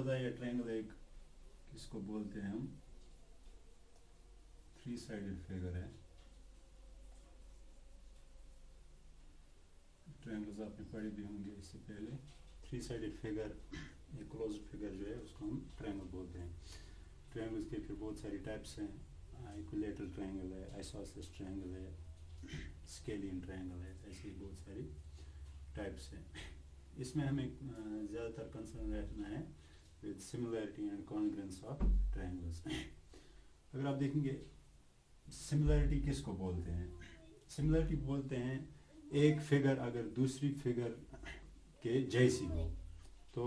बताइए ट्रायंगल एक किसको बोलते हैं हम? 3 साइडेड फिगर है। ट्रायंगल्स आपने पढ़े भी होंगे इससे पहले। 3 साइडेड फिगर, एक क्लोज्ड फिगर जो है उसको हम ट्रायंगल बोलते हैं। ट्रायंगल्स के फिर बहुत सारी टाइप्स हैं। इक्विलैटरल ट्रायंगल है, आइसोसेलेस ट्रायंगल है, स्केलियन ट्रायंगल है, ऐसी बहुत सारी टाइप्स हैं। इसमें हमें ज़्यादातर कंसर्न रखना है with similarity and congruence of triangles. अगर आप देखेंगे सिमिलैरिटी किसको बोलते हैं? सिमिलैरिटी बोलते हैं एक फिगर अगर दूसरी फिगर के जैसी हो। तो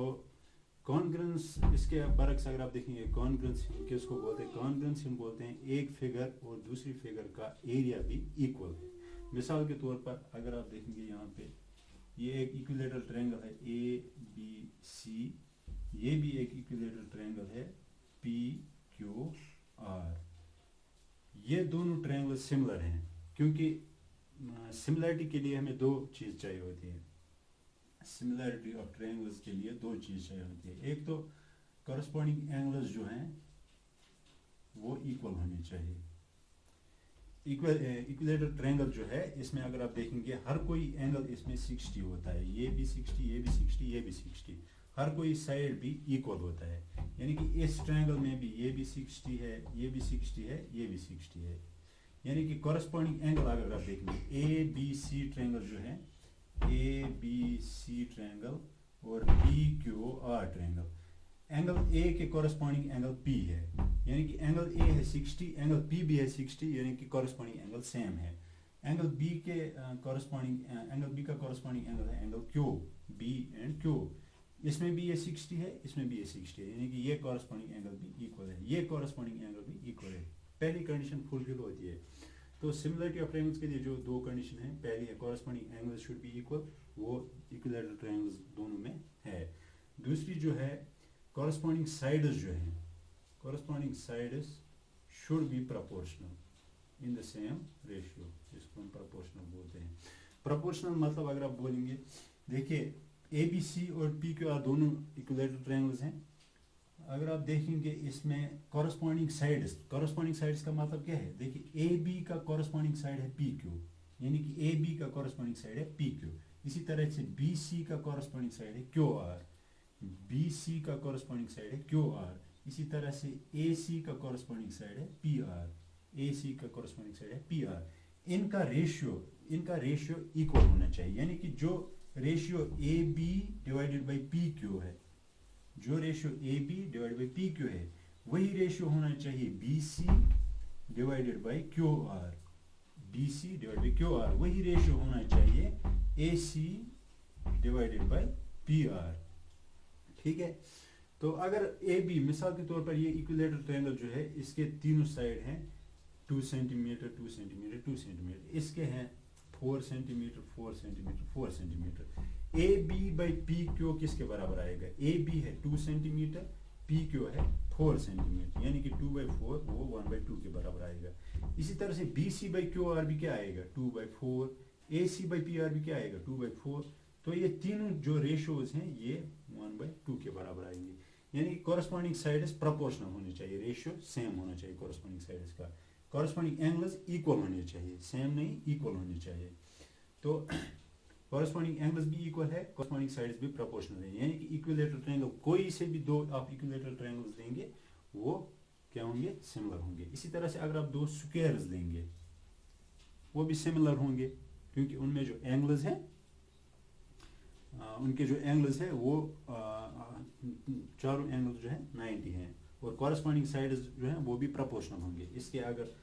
कॉन्ग्रुएंस, इसके बरक्स अगर आप देखेंगे कॉन्ग्रुएंस किसको बोलते हैं? कॉन्ग्रुएंस हम बोलते हैं एक फिगर और दूसरी फिगर का एरिया भी इक्वल है। मिसाल के तौर पर अगर आप देखेंगे यहाँ पे ये एक इक्विलैटरल ट्रायंगल है ABC, ये भी एक इक्विलैटरल ट्रायंगल है PQR। ये दोनों ट्रायंगल सिमिलर हैं क्योंकि सिमिलैरिटी के लिए हमें दो चीज़ चाहिए होती है। सिमिलैरिटी ऑफ ट्रायंगल्स के लिए दो चीज़ चाहिए होती है। एक तो कॉरस्पॉन्डिंग एंगल्स जो हैं वो इक्वल होने चाहिए। इक्विलैटरल ट्रायंगल जो है इसमें अगर आप देखेंगे हर कोई एंगल इसमें 60 होता है। ये भी 60, ये भी 60, ये भी 60, हर कोई साइड भी इक्वल होता है। यानी कि इस ट्रायंगल में भी ये भी 60 है, ये भी 60 है, ये भी 60 है। यानी कि कॉरस्पॉन्डिंग एंगल अगर आप देखेंगे ABC ट्रायंगल जो है, ABC ट्रायंगल और PQR ट्रायंगल, एंगल A के कॉरस्पॉन्डिंग एंगल P है। यानी कि एंगल A है 60, एंगल P भी है 60, यानी कि कॉरस्पॉन्डिंग एंगल सेम है। एंगल B के कॉरस्पॉन्डिंग एंगल B का कॉरस्पॉन्डिंग एंगल है angle Q, B and Q। इसमें भी ये 60 है, इसमें भी ये 60 है, यानी कि ये कॉरस्पॉन्डिंग एंगल भी इक्वल है, ये कॉरस्पॉन्डिंग एंगल भी इक्वल है। पहली कंडीशन फुलफिल होती है। तो सिमिलरिटी ऑफ ट्रायंगल्स के लिए जो दो कंडीशन है, पहली है corresponding angles should be equal, वो इक्विलैटरल ट्रायंगल्स दोनों में है। दूसरी जो है कॉरस्पॉन्डिंग साइड्स जो हैं, corresponding sides should be proportional in the same ratio, जिसको हम प्रोपोर्शनल बोलते हैं। प्रोपोर्शनल मतलब अगर आप बोलेंगे, देखिए ABC और PQR दोनों इक्विलैटरल ट्रायंगल्स हैं। अगर आप देखेंगे इसमें कॉरस्पॉन्डिंग साइड्स का मतलब क्या है? देखिए AB का कॉरस्पॉन्डिंग साइड है PQ, यानी कि AB का कॉरस्पॉन्डिंग साइड है PQ। इसी तरह से BC का कॉरस्पॉन्डिंग साइड है QR, BC का कॉरस्पॉन्डिंग साइड है QR। इसी तरह से AC का कॉरस्पॉन्डिंग साइड है PR, AC का कॉरस्पॉन्डिंग साइड है PR। इनका रेशियो इक्वल होना चाहिए। यानी कि जो ratio AB divided by PQ है, जो ratio AB divided by PQ है, वही रेशियो होना चाहिए BC divided by QR, BC divided by QR। वही रेशियो होना चाहिए AC डिवाइडेड बाई PR। ठीक है। तो अगर AB, मिसाल के तौर पर ये इक्विलैटरल ट्रायंगल जो है, इसके तीनों साइड हैं 2 सेंटीमीटर 2 सेंटीमीटर 2 सेंटीमीटर, इसके हैं 4 centimetre 4 centimetre 4 centimetre. AB by PQ किसके बराबर आएगा? AB है 2 सेंटीमीटर, PQ है 4 सेंटीमीटर, यानी कि 2/4 वो 1/2 के बराबर आएगा। इसी तरह से BC बाई QR भी क्या आएगा? 2/4। AC बाई PR भी क्या आएगा? 2/4। तो ये तीनों जो रेशियोज हैं ये 1/2 के बराबर आएंगे। यानी कॉरस्पॉन्डिंग साइड्स प्रोपोर्शनल होनी चाहिए, रेशियो सेम होना चाहिए कॉरस्पॉन्डिंग साइड्स का। कॉरस्पॉन्डिंग एंगल्स इक्वल होने चाहिए, सेम नहीं, इक्वल होने चाहिए। तो कॉरस्पॉन्डिंग एंगल्स भी इक्वल है, कॉरस्पॉन्डिंग साइड्स भी प्रोपोर्शनल है। यानी कि इक्विलैटरल ट्रायंगल, कोई से भी दो आप इक्विलैटरल ट्रायंगल्स लेंगे वो क्या होंगे? सिमिलर होंगे। इसी तरह से अगर आप दो स्क्वायर्स लेंगे वो भी सिमिलर होंगे, क्योंकि उनमें जो एंगल्स हैं, उनके जो एंगल्स है वो चारों एंगल्स जो है 90 हैं, और कॉरस्पॉन्डिंग साइड्स जो हैं वो भी प्रोपोर्शनल होंगे। इसके अगर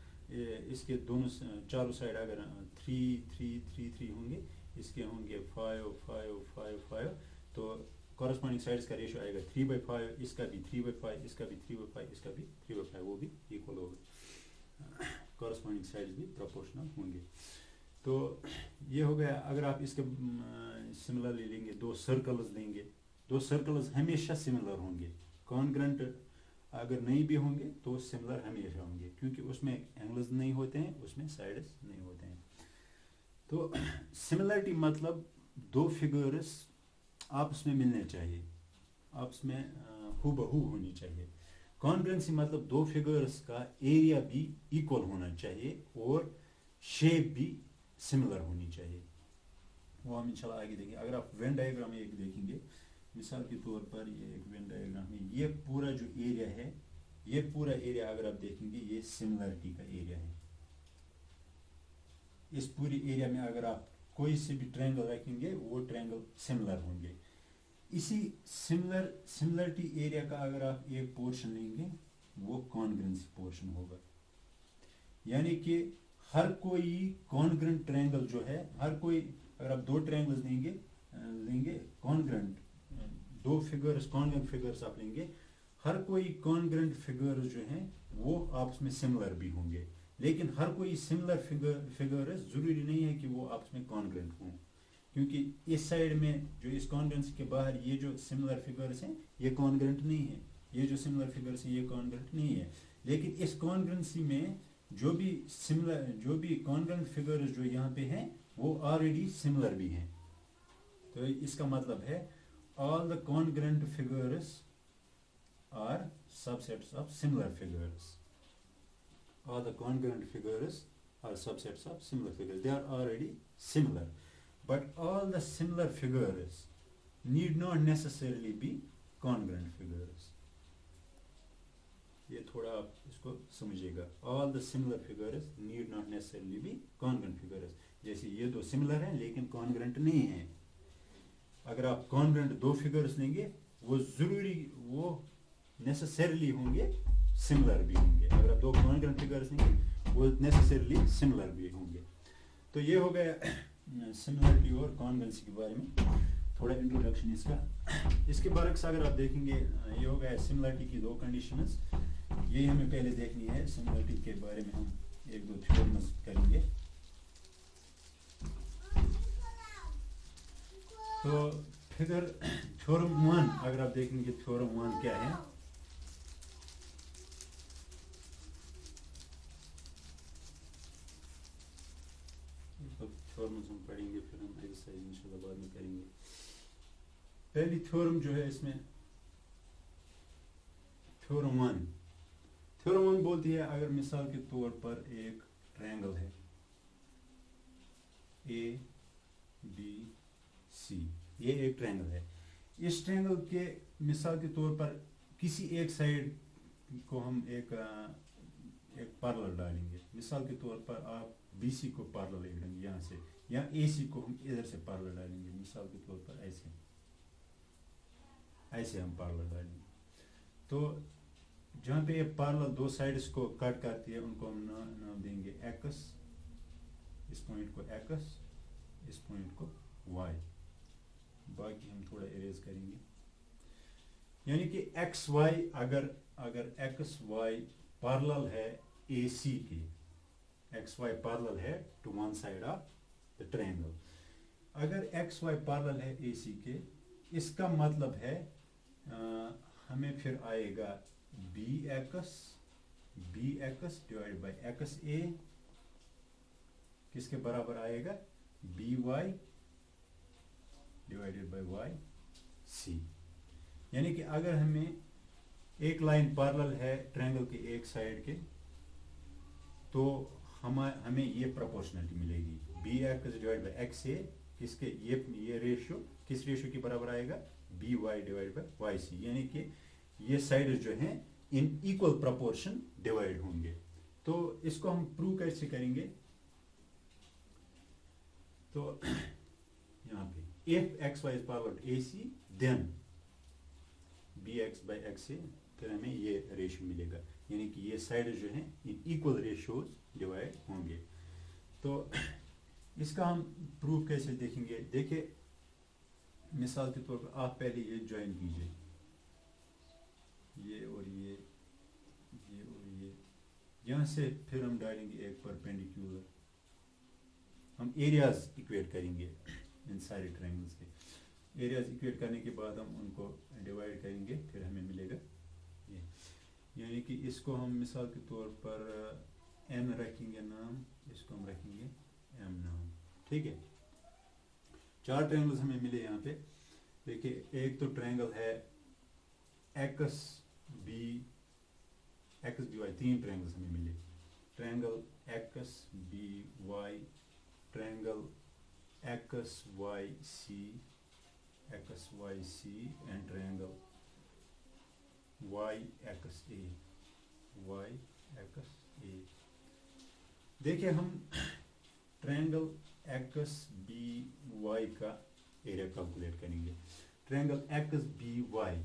इसके दोनों चारों साइड अगर 3 3 3 3 होंगे, इसके होंगे 5 5 5 5, तो कॉरस्पॉन्डिंग साइड्स का रेशियो आएगा 3/5, इसका भी 3/5, इसका भी 3/5, इसका भी 3/5, वो भी इक्वल होगा। कॉरस्पॉन्डिंग साइड्स भी प्रोपोर्शनल होंगे। तो ये हो गया। अगर आप इसके सिमिलरली लेंगे, दो सर्कल्स लेंगे, दो सर्कल्स हमेशा सिमिलर होंगे। कॉन्ग्रुएंट अगर नहीं भी होंगे तो सिमिलर हमेशा होंगे, क्योंकि उसमें एंगल्स नहीं होते हैं, उसमें साइड्स नहीं होते हैं। तो सिमिलरिटी मतलब दो फिगर्स आपस में मिलने चाहिए, आपस में हूबहू होनी चाहिए। कॉन्ग्रुएंसी मतलब दो फिगर्स का एरिया भी इक्वल होना चाहिए और शेप भी सिमिलर होनी चाहिए। वो हम इंशाल्लाह आगे देखेंगे। अगर आप वेन डायग्राम एक देखेंगे, मिसाल के तौर पर ये एक वेन डायग्राम है, ये पूरा जो एरिया है, ये पूरा एरिया अगर आप देखेंगे ये सिमिलरिटी का एरिया है। इस पूरी एरिया में अगर आप कोई से भी ट्रायंगल रखेंगे वो ट्रायंगल सिमिलर होंगे। इसी सिमिलरिटी एरिया का अगर आप एक पोर्शन लेंगे वो कॉन्ग्रुएंसी पोर्शन होगा। यानी कि हर कोई कॉन्ग्रुएंट ट्रायंगल जो है, हर कोई अगर आप दो ट्रायंगल्स लेंगे कॉन्ग्रुएंट, दो फिगर्स कॉन्ग्रुएंट फिगर्स आप लेंगे, हर कोई कॉन्ग्रुएंट फिगर्स जो हैं वो आपस में सिमिलर भी होंगे। लेकिन हर कोई सिमिलर फिगर्स जरूरी नहीं है कि वो आपस में कॉन्ग्रुएंट हों, क्योंकि इस साइड में जो इस कॉन्ग्रुएंसी के बाहर ये जो सिमिलर फिगर्स हैं ये कॉन्ग्रुएंट नहीं है, ये जो सिमिलर फिगर्स हैं ये कॉन्ग्रुएंट नहीं है। लेकिन इस कॉन्ग्रुएंसी में जो भी कॉन्ग्रुएंट फिगर्स जो यहाँ पे हैं वो ऑलरेडी सिमिलर भी हैं। तो इसका मतलब है all the congruent figures are subsets of similar figures. All the congruent figures are subsets of similar figures. They are already similar. But all the similar figures need not necessarily be congruent figures. ये थोड़ा आप इसको समझिएगा। All the similar figures need not necessarily be congruent figures. जैसे ये दो similar हैं लेकिन congruent नहीं हैं। अगर आप congruent दो figures लेंगे वो necessarily होंगे सिमिलर भी होंगे। अगर आप दो कॉन्ग्रुएंट फिगर्स लेंगे वो नेसेसरली सिमिलर भी होंगे। तो ये हो गया सिमिलरिटी और कॉन्ग्रुएंसी के बारे में थोड़ा इंट्रोडक्शन इसका। इसके बरक्स अगर आप देखेंगे ये हो गया सिमिलरिटी की दो कंडीशंस, यही हमें पहले देखनी है। सिमिलरिटी के बारे में हम एक दो थ्योरम्स करेंगे। तो फिगर थ्योरम 1 अगर आप देखेंगे, थ्योरम 1 क्या है? थ्योरम्स हम पढ़ेंगे, फिर हम एक्सरसाइज इंशाल्लाह बाद में करेंगे। पहली थ्योरम जो है इसमें थ्योरम 1 बोलती है अगर मिसाल के तौर पर एक ट्रायंगल है ए बी सी, ये एक ट्रायंगल है। इस ट्रायंगल के मिसाल के तौर पर किसी एक साइड को हम एक पैरेलल डालेंगे। मिसाल के तौर पर आप BC को पैरेलल डालेंगे यहाँ से, या AC को हम इधर से पैरेलल डालेंगे। मिसाल के तौर पर ऐसे हम पैरेलल डालेंगे। तो जहाँ पे ये पैरेलल दो साइड्स को कट करती है उनको हम नाम देंगे X, इस पॉइंट को X, इस पॉइंट को Y। बाकी हम थोड़ा इरेज करेंगे। यानी कि XY अगर XY पैरेलल है AC के, XY पैरेलल है to one side of the triangle. अगर XY पैरेलल है AC के, इसका मतलब है हमें फिर आएगा BX डिवाइड बाई XA किसके बराबर आएगा? BY divided by YC। यानी कि अगर हमें एक लाइन पैरेलल है ट्रायंगल के एक साइड के, तो हमें ये प्रोपोर्शनलिटी मिलेगी। BX डिवाइड बाई XA किसके, ये रेशियो किस रेशियो के बराबर आएगा? BY divide by YC। यानी कि ये साइड जो हैं इन इक्वल प्रोपोर्शन डिवाइड होंगे। तो इसको हम प्रूव कैसे करेंगे? तो यहाँ पे if XY is parallel to AC then BX by XA, फिर हमें ये रेशियो मिलेगा। यानी कि ये साइड जो हैं इन इक्वल रेशियोज डिवाइड होंगे। तो इसका हम प्रूफ कैसे देखेंगे? देखिए मिसाल के तौर पर आप पहले ये ज्वाइन कीजिए, ये और ये और ये, यहाँ से फिर हम डालेंगे एक परपेंडिकुलर। हम एरियाज इक्वेट करेंगे इन सारे ट्रायंगल्स के। एरियाज इक्वेट करने के बाद हम उनको डिवाइड करेंगे, फिर हमें मिलेगा ये। यानी कि इसको हम मिसाल के तौर पर N रखेंगे नाम, इसको हम रखेंगे M नाम। ठीक है, चार ट्रायंगल्स हमें मिले यहाँ पे। देखिए एक तो ट्रायंगल है एक्स बी वाई, तीन ट्रायंगल्स हमें मिले, triangle X B Y, triangle X Y C and triangle Y X A. देखिए हम ट्रायंगल एक्स बी वाई का एरिया कैलकुलेट करेंगे। ट्रायंगल एक्स बी वाई,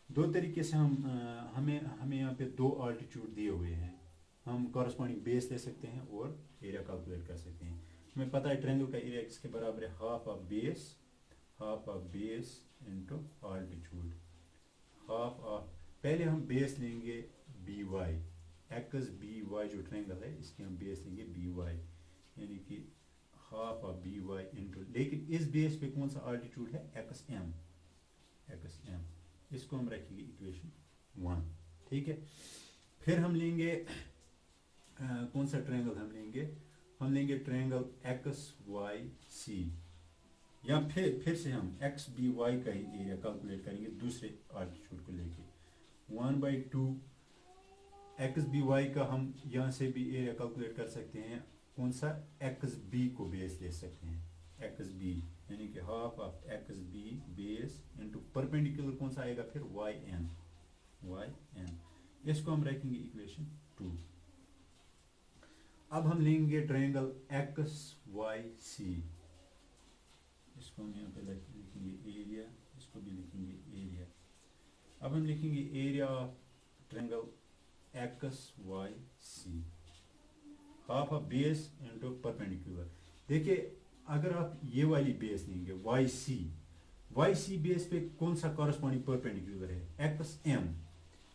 दो तरीके से हमें यहाँ पे दो आल्टीट्यूड दिए हुए हैं, हम कॉरस्पॉन्डिंग बेस ले सकते हैं और एरिया कैलकुलेट कर सकते हैं। हमें पता है ट्रायंगल का एरिया किसके बराबर है, half of base into altitude, half of, पहले हम बेस लेंगे B Y, X B Y जो ट्रायंगल है इसकी हम बेस लेंगे बी वाई, यानी कि half of B Y into, लेकिन इस बेस पे कौन सा आल्टीट्यूड है, एक्स एम, इसको हम रखेंगे इक्वेशन 1, ठीक है। फिर हम लेंगे कौन सा ट्रायंगल हम लेंगे ट्रायंगल एक्स वाई सी, या फिर से हम एक्स बी वाई का ही एरिया कैलकुलेट करेंगे दूसरे आल्टीट्यूड को लेके, 1/2 एक्स बी वाई का हम यहाँ से भी एरिया कैलकुलेट कर सकते हैं, कौन सा, एक्स बी को बेस ले सकते हैं, एक्स बी यानी कि half of X B base into perpendicular कौन सा आएगा फिर, वाई एन, इसको हम रखेंगे इक्वेशन 2। अब हम लेंगे ट्रायंगल एक्स वाई सी, इसको हम यहाँ पे लिखेंगे एरिया, इसको भी लिखेंगे एरिया। अब हम लिखेंगे area of triangle X Y C, half of base into perpendicular. देखिए अगर आप ये वाली बेस लेंगे वाई सी बेस पे कौन सा कॉरस्पॉन्डिंग परपेंडिकुलर है, एक्स एम,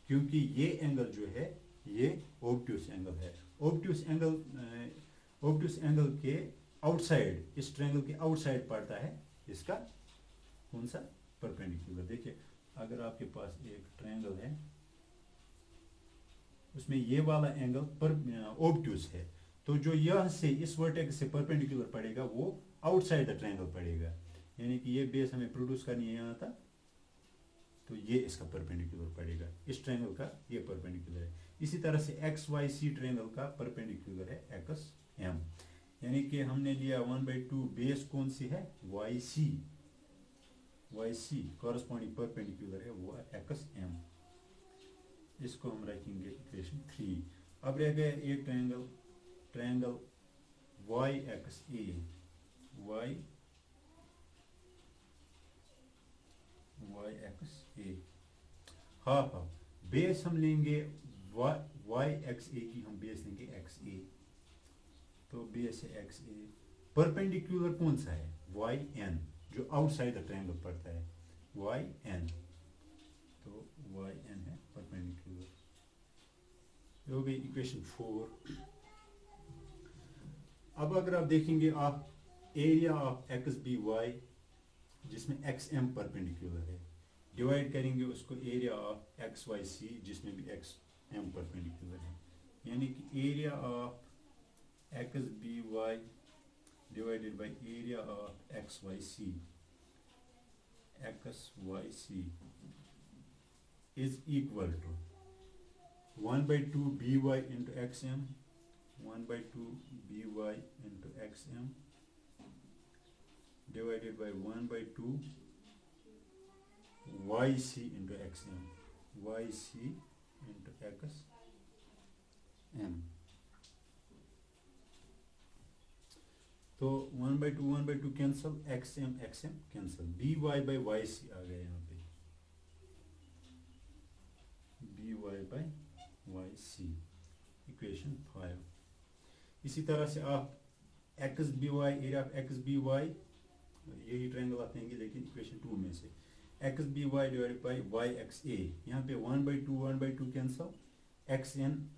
क्योंकि ये एंगल जो है ये ऑब्ट्यूस एंगल है, ऑब्ट्यूस एंगल के आउटसाइड, इस ट्रायंगल के आउटसाइड पड़ता है इसका कौन सा, परपेंडिकुलर। देखिए अगर आपके पास एक ट्रायंगल है उसमें ये वाला एंगल पर ऑब्ट्यूस है, तो जो यह से इस वर्टेक्स से परपेंडिकुलर पड़ेगा वो आउटसाइड द ट्रायंगल पड़ेगा, यानी कि ये बेस हमें प्रोड्यूस करनी है यहाँ तक, तो ये इसका परपेंडिकुलर पड़ेगा, इस ट्रायंगल का ये परपेंडिकुलर है। इसी तरह से एक्स वाई सी ट्रायंगल का परपेंडिकुलर है एक्स एम, यानी कि हमने लिया 1/2 बेस कौन सी है, वाई सी कॉरस्पॉन्डिंग परपेंडिकुलर है वो एक्स एम, इसको हम रखेंगे इक्वेशन 3। अब रह गया एक ट्रायंगल वाई एक्स ए, हाफ बेस हम लेंगे वाई एक्स ए की, हम बेस लेंगे एक्स ए, तो बेस है एक्स ए, परपेंडिकुलर कौन सा है, वाई एन, जो आउटसाइड द ट्रायंगल पड़ता है, वाई एन, तो वाई एन है परपेंडिकुलर, ये हो गई इक्वेशन 4। अब अगर आप देखेंगे आप area of X B Y जिसमें एक्स एम परपेंडिकुलर है, डिवाइड करेंगे उसको area of X Y C जिसमें भी एक्स एम परपेंडिकुलर है, यानी कि area of X B Y divided by area of X Y C is equal to 1/2 by into xm, 1/2 by into xm divided by 1/2 yc into xm, yc into xm। तो 1/2 cancel, xm cancel, by by yc आ गया यहाँ पे, by yc equation 5। इसी तरह से आप X B Y, area of X B Y, यही triangle आप लेंगे लेकिन इक्वेशन 2 में से, X B Y divided by Y X A, यहाँ पे 1/2 cancel, X N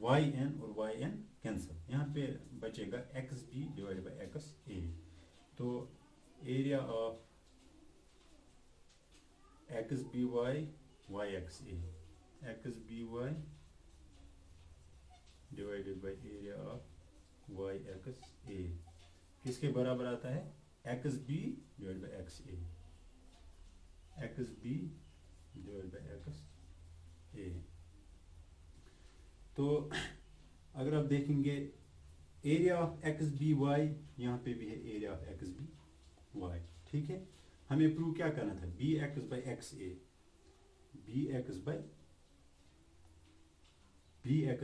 Y N और वाई एन कैंसल, यहाँ पे बचेगा X B divided by X A, तो area of X B Y Y X A, X B Y divided by area of Y X A किसके बराबर आता है, X B divided by X A, X B divide by X A. तो अगर आप देखेंगे area of X B Y, यहाँ पे भी है area of X B Y, ठीक है। हमें प्रूव क्या करना था, B X by X A, B X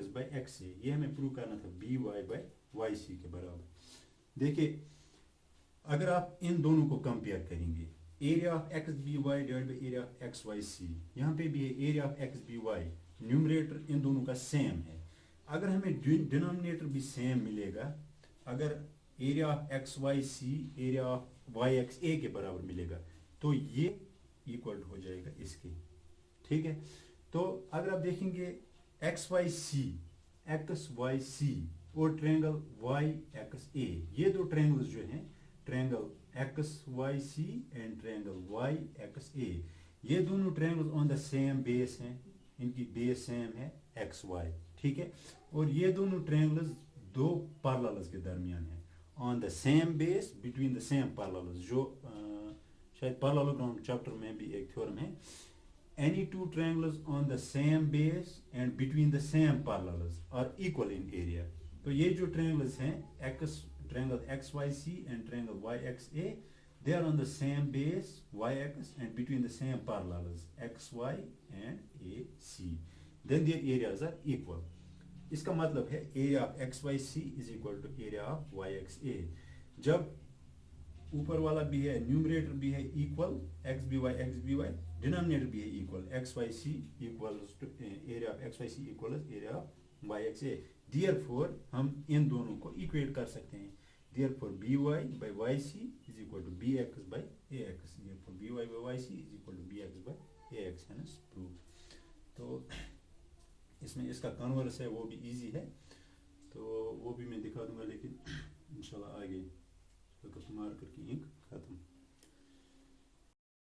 by X A, ये हमें प्रूव करना था B Y by Y C के बराबर। देखिए अगर आप इन दोनों को कंपेयर करेंगे, area of X B Y divide by area of X Y C, यहाँ पे भी है area of X B Y, numerator इन दोनों का सेम है। अगर हमें डिनोमिनेटर भी सेम मिलेगा, अगर area of X Y C area of Y X A के बराबर मिलेगा, तो ये इक्वल हो जाएगा इसके, ठीक है। तो अगर आप देखेंगे एक्स वाई सी और ट्रायंगल वाई एक्स ए, ये दो ट्रायंगल्स जो हैं, triangle X Y C and triangle Y X A, ये दोनों triangles on the same base हैं, इनकी बेस सेम है एक्स वाई, ठीक है। और ये दोनों ट्रायंगल्स दो पैरेलल्स के दरमियान है, on the same base between the same parallels, जो शायद पैरेललोग्राम चैप्टर में भी एक थ्योरम है, any two triangles on the same base and between the same parallels are equal in area। तो ये जो triangles हैं, triangle XYC and triangle YXA, they are on the same base YX and between the same parallels XY and AC, then their areas are equal। इसका मतलब है area of XYC is equal to area of YXA। जब ऊपर वाला भी है, numerator भी है equal X B Y, denominator भी है equal X Y C equals to area of X Y C equals area of Y X A. Therefore हम इन दोनों को इक्वेट कर सकते हैं। Therefore B Y by Y C is equal to B X by A X, therefore B Y by Y C is equal to B X by A X, है prove. तो इसमें इसका कन्वर्स है, वो भी इजी है, तो वो भी मैं दिखा दूंगा, लेकिन इंशाल्लाह आगे मार्कर की इंक खत्म।